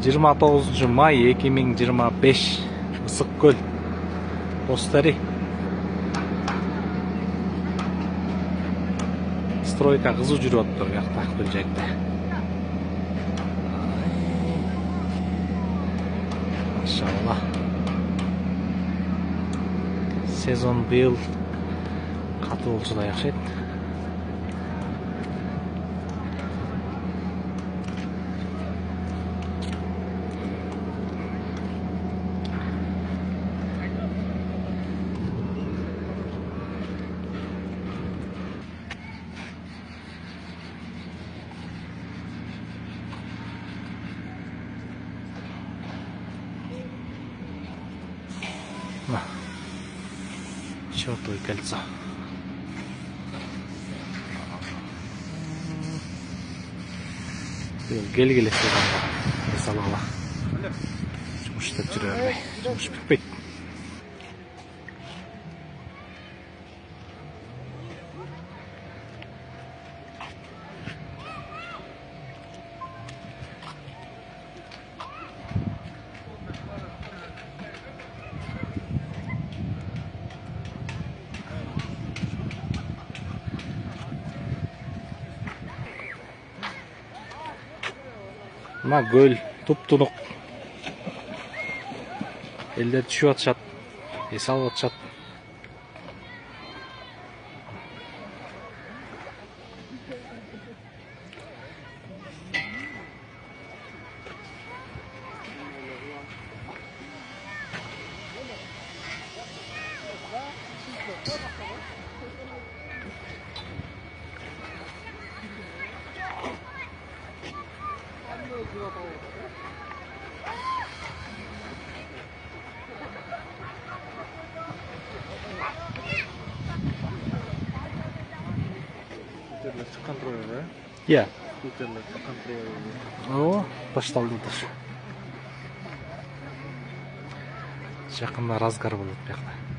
29 май 2025 Мысық көл Остари. Стройка қызу жүріп отыр жақта көл жайында. Машалла. Сезон биыл каты болчу да жакшы. Чёртовое кольцо. Келгеле салала. Жұмыс істеп жүре бермей. Жұмыс бітпейді. Мына көл туп-тунук. Элдер түшүп атышат, эс алып атышат. Контроль, Я. контроль. О, башталды да. Жақында разгар болады бияқта.